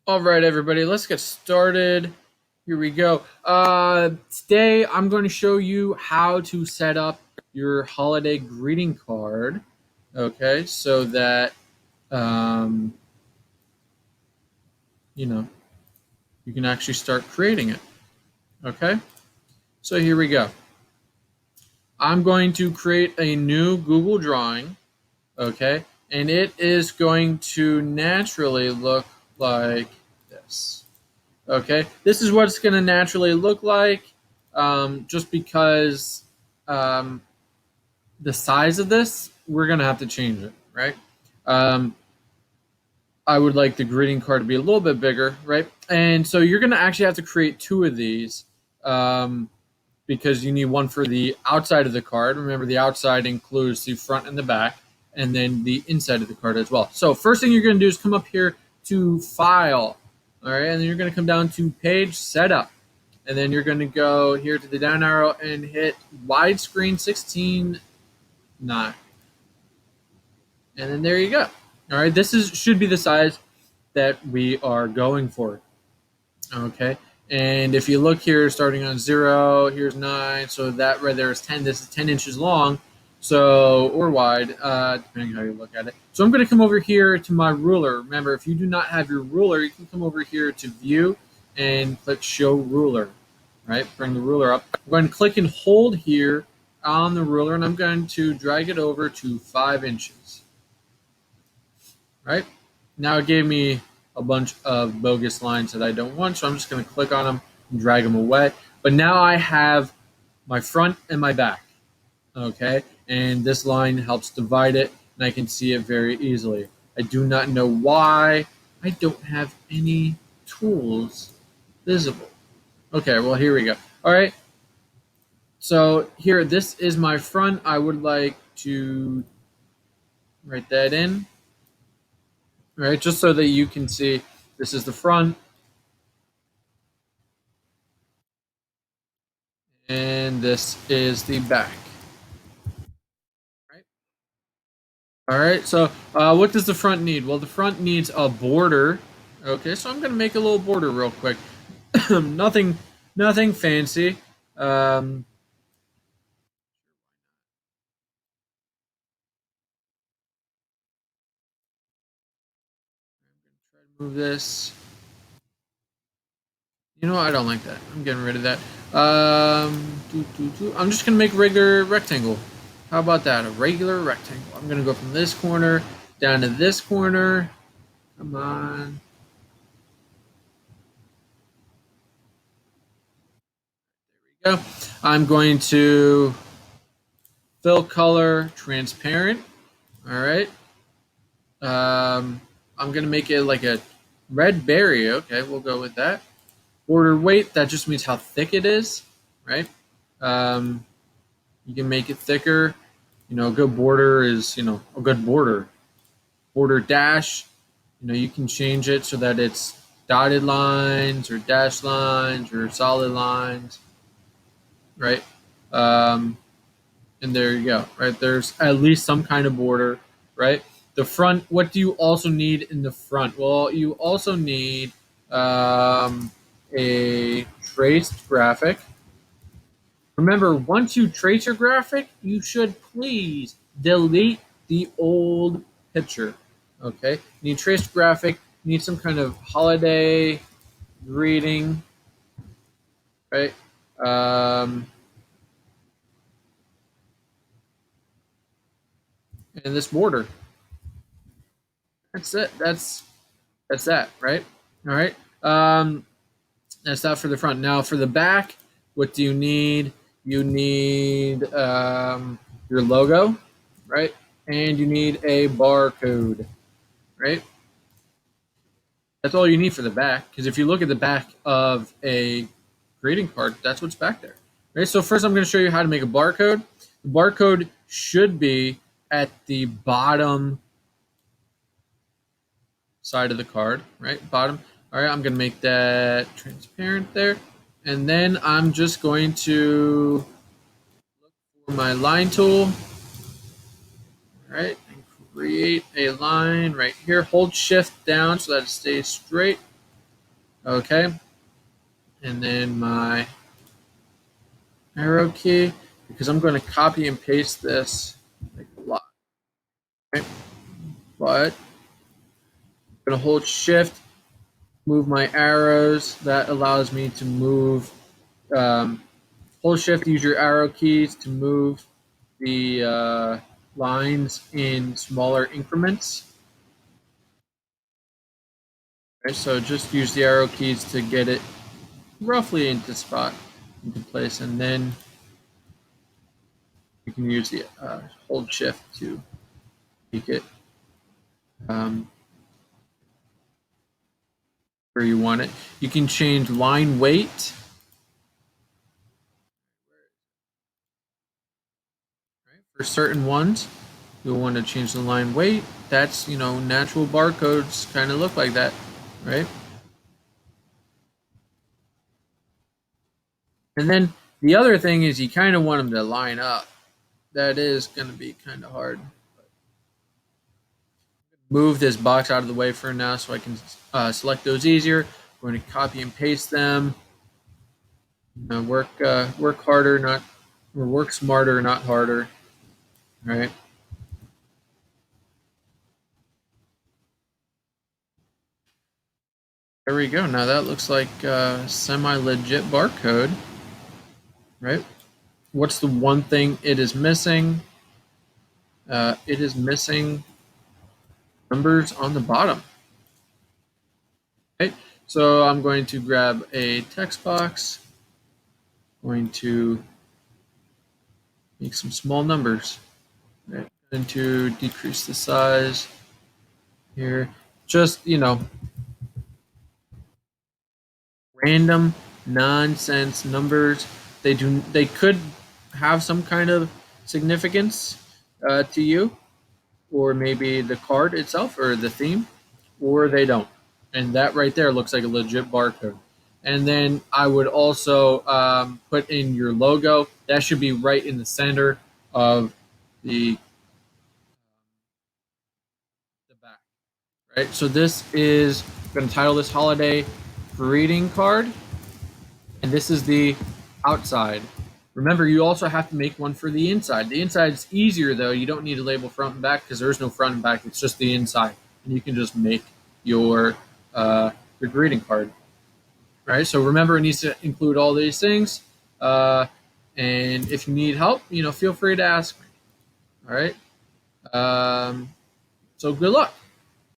All right, everybody, let's get started. Here we go. Today, I'm going to show you how to set up your holiday greeting card. Okay, so that um, you know you can actually start creating it. Okay, so here we go. I'm going to create a new Google drawing. Okay, and it is going to naturally look like this. Okay, this is what it's going to naturally look like, just because um, the size of this, we're going to have to change it, right? Um, I would like the greeting card to be a little bit bigger, right? And so you're going to actually have to create two of these, because you need one for the outside of the card. Remember, the outside includes the front and the back, and then the inside of the card as well. So first thing you're going to do is come up here to File, all right, and then you're going to come down to Page Setup, and then you're going to go here to the down arrow and hit Widescreen 16:9, and then there you go. All right, this should be the size that we are going for. Okay, and if you look here, starting on 0, here's 9, so that right there is 10. This is 10 inches long, so, or wide, depending how you look at it. So I'm going to come over here to my ruler. Remember, if you do not have your ruler, you can come over here to View and click Show Ruler. Right, bring the ruler up. I'm going to click and hold here on the ruler, and I'm going to drag it over to 5 inches. Right, now it gave me a bunch of bogus lines that I don't want, so I'm just going to click on them and drag them away. But now I have my front and my back, okay? And this line helps divide it, and I can see it very easily. I do not know why I don't have any tools visible. Okay, well, here we go. All right, so here, this is my front. I would like to write that in, right, just so that you can see this is the front. And this is the back. Right. All right, so what does the front need? Well, the front needs a border. Okay, so I'm going to make a little border real quick. nothing fancy. Um, try to move this. You know what? I don't like that. I'm getting rid of that. I'm just going to make a regular rectangle. How about that? A regular rectangle. I'm going to go from this corner down to this corner. Come on. There we go. I'm going to fill color transparent. All right. I'm going to make it like a red berry. Okay, we'll go with that. Border weight, that just means how thick it is, right? You can make it thicker. A good border is, a good border. Border dash, you can change it so that it's dotted lines or dashed lines or solid lines, right? And there you go, right? There's at least some kind of border, right? The front, what do you also need in the front? Well, you also need a traced graphic. Remember, once you trace your graphic, you should please delete the old picture. Okay, you need traced graphic, you need some kind of holiday greeting, right? And this border. That's it. That's that, right? All right. That's that for the front. Now for the back, what do you need? You need your logo, right? And you need a barcode, right? That's all you need for the back. Because if you look at the back of a greeting card, that's what's back there, right? So first, I'm going to show you how to make a barcode. The barcode should be at the bottom side of the card, right? Bottom. All right, I'm going to make that transparent there. And then I'm just going to look for my line tool. All right, and create a line right here. Hold shift down so that it stays straight. Okay, and then my arrow key, because I'm going to copy and paste this like a lot. Okay? But I'm going to hold shift, move my arrows. That allows me to move. Hold shift, use your arrow keys to move the lines in smaller increments. Okay, so just use the arrow keys to get it roughly into place, and then you can use the hold shift to make it where you want it. You can change line weight. Right? For certain ones, you'll want to change the line weight. That's, natural barcodes kind of look like that, right? And then the other thing is you kind of want them to line up. That is going to be kind of hard. Move this box out of the way for now so I can select those easier. I'm going to copy and paste them. Work harder, not or work smarter, not harder. All right. There we go. Now that looks like a semi-legit barcode, right? What's the one thing it is missing? It is missing numbers on the bottom. Okay, so I'm going to grab a text box, going to make some small numbers, right? And to decrease the size here, just random nonsense numbers. They could have some kind of significance to you, or maybe the card itself or the theme, or they don't. And that right there looks like a legit barcode. And then I would also put in your logo. That should be right in the center of the back, right? So this is I'm going to title this holiday greeting card, and this is the outside. Remember, you also have to make one for the inside. The inside is easier though. You don't need to label front and back because there's no front and back. It's just the inside, and you can just make your your greeting card. Right. So remember, it needs to include all these things. And if you need help, feel free to ask me. All right. So good luck.